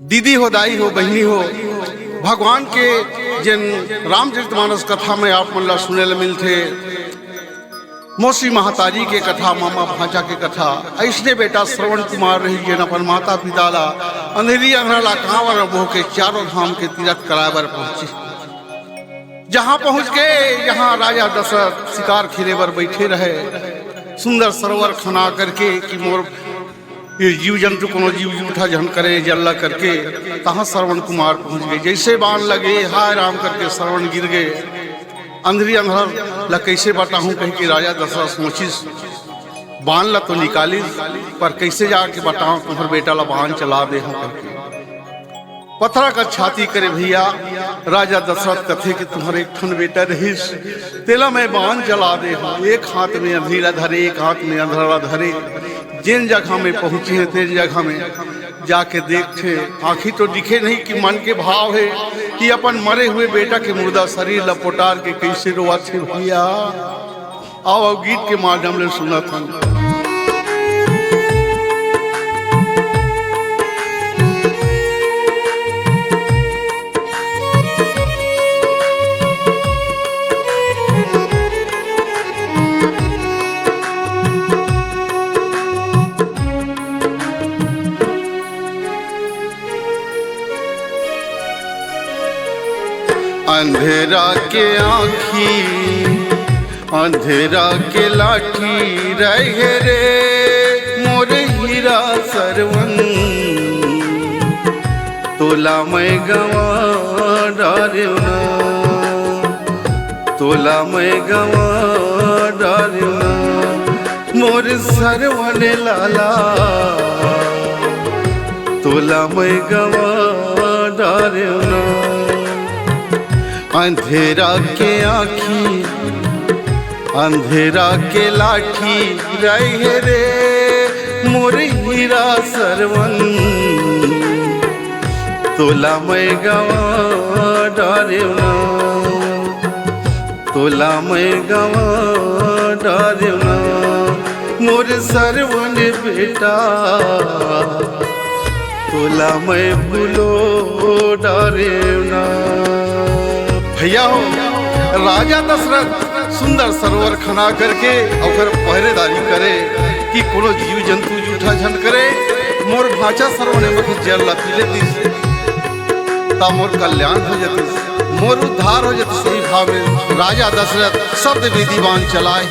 दीदी हो, दाई हो, बहनी हो, भगवान के जिन रामचरितमानस कथा में आप मन ला सुने ला मिलते, मौसी महतारी के कथा, मामा भांजा के कथा, ऐसने बेटा श्रवण कुमार रही जन अपन माता पिता ला अंधेरी अंधेरा कांवर बोह के चारों धाम के तीरथ कराबर पहुंचे। जहां पहुंच के यहाँ राजा दशरथ शिकार खेले बर बैठे रहे, सुंदर सरोवर खना करके कि मोर ये जीव जंतु कोनो जीव जूठा जहन करे जल्ला करके तहाँ श्रवण कुमार पहुंच गए। जैसे बाण लगे हाय राम करके श्रवण गिर गए। अंधेरी अंधर ला कैसे बताऊं कह के राजा दशरथ सोचिस, बाण ला तो निकाली पर कैसे जाके बताऊं तुम्हारे बेटा ला बाण चला दे हम करके पथरा का छाती करे भैया। राजा दशरथ कथे कि तुम्हारे एक ठन बेटा रहीस, तेला मैं बाण जला दे हूँ। एक हाथ में अंधेरा धरे, एक हाथ में अंधेरा धरे। जिन जगह में पहुंचे हैं तेज जगह में जाके देखते, आँखी तो दिखे नहीं कि मन के भाव है कि अपन मरे हुए बेटा के मुर्दा शरीर लपोटार के कैसे रोआ थे भैया। आओ गीत के माध्यम से सुना था। अंधेरा के आँखी अंधेरा के लाठी रहे रे मोर हीरा सरवन, तोला मैं गवा डारियो ना, तोला मैं गवा डारियो ना मोर सरवन लाला, तोला मैं गवा डारियो ना। अंधेरा के आँखी अंधेरा के लाठी रहे रे मोर हीरा सरवन, तोला मैं गवा डारियो ना, तोला मैं गवा डारियो ना मोर सरवन बेटा, तोला मैं भूलो डारियो ना। भैया हो, राजा दशरथ सुंदर सरोवर खना करके और पहरेदारी करे कि कोनो जीव जंतु जूठा झन करे। मोर भाचा सरवने मत जल ला पी लेती ता मोर कल्याण हो जाती, मोर उद्धार हो जाती। सही भाव में राजा दशरथ शब्द विधि बाण चलाए।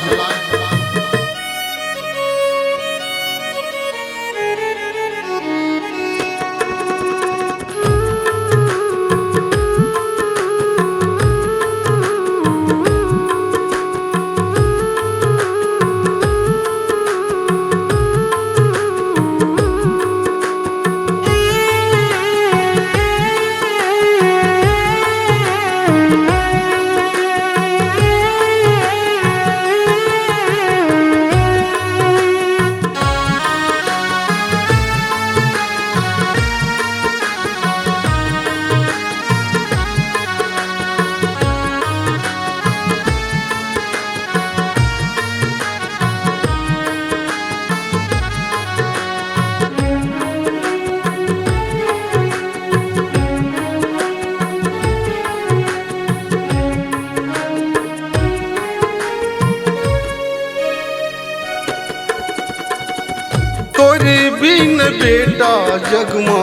तोरे बिन बेटा जगमा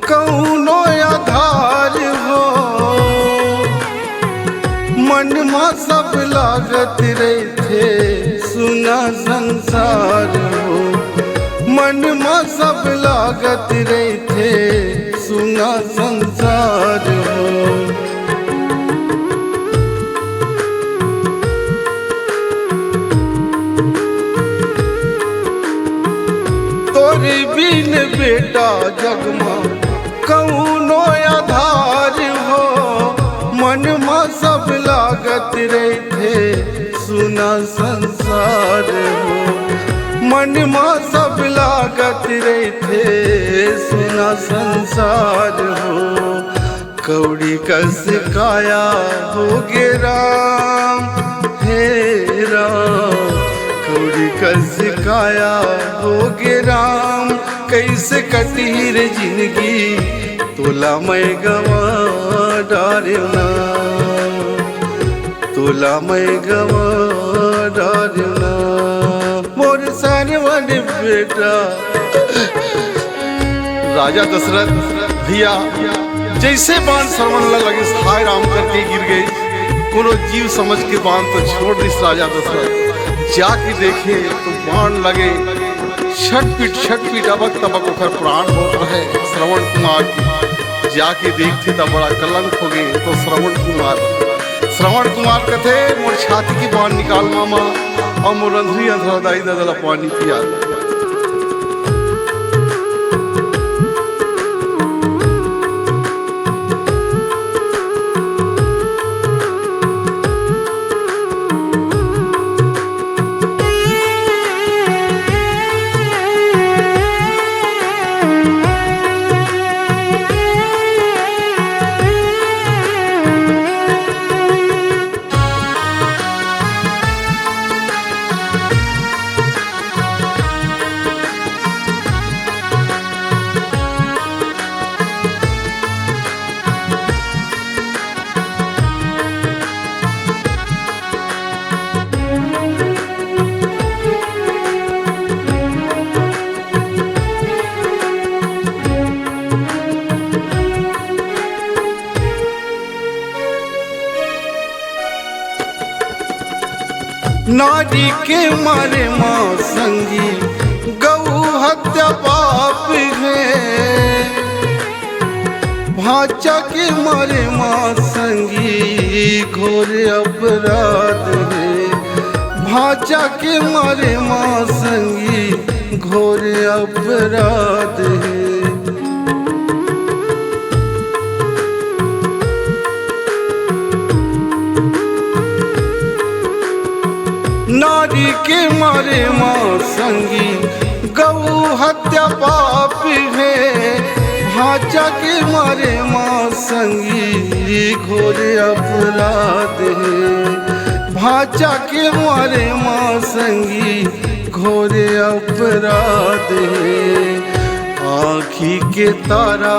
कौनो आधार हो, मन में सब लागत रहते सुना संसार हो, मन में सब लागत रहते सुना संसार हो। तोरे बिन बेटा जगमा कौनो आधार हो, मन में सब लागत रहते सुना संसार हो, मन में सब लागत रहते सुना संसार हो। कौड़ी कस काया हो गे राम हे राम, कौड़ी कस काया हो गे राम, कैसे कटी रे जिंदगी तुला मैं गवा डारियो ना, तुला मैं गवा डारियो ना, मोर सरवन बेटा। राजा दशरथ भैया जैसे बाण सरवन लगे हाय राम करके गिर गए। कोनो जीव समझ के बाण तो छोड़ दिस राजा दशरथ। जाके देखे तो बाण लगे छटपीट अबक तबक ओकर प्राण होत रहे श्रवण कुमार की। जाके देखते तो बड़ा कलंक हो गए। तो श्रवण कुमार कथे मोर छाती की बाण निकाल मामा और मोर अंधरी अंधरादाई दादा पानी पिया। नारी के मारे माँ संगी गौ हत्या पाप है, भाचा के मारे माँ संगी घोर अपराध है, भाचा के मारे माँ संगी घोर अपराध है। नारी के मारे माँ संगी गौ हत्या पाप है, भाचा के मारे माँ संगी घोर अपराध है, भाचा के मारे माँ संगी घोर अपराध है। आँखी के तारा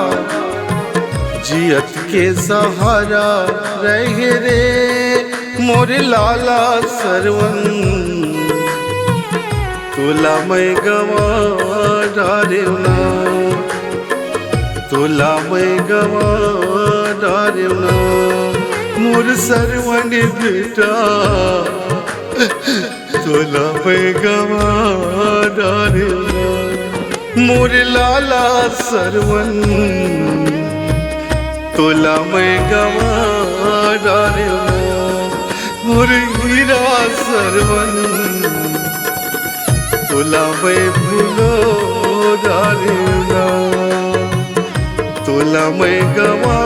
जियत के सहारा रह रे मोरे लाला सरवन, तुला मैं गवा डारियो ना, तुला मैं गवा डारियो ना, मोर सरवन बेटा। तुला मैं गवा डारियो ना, मोर लाला सरवन, तुला मैं गवा डारियो ना, मोर हीरा सरवन, तुला मैं भूलो डारियो ना, तुला मैं गवा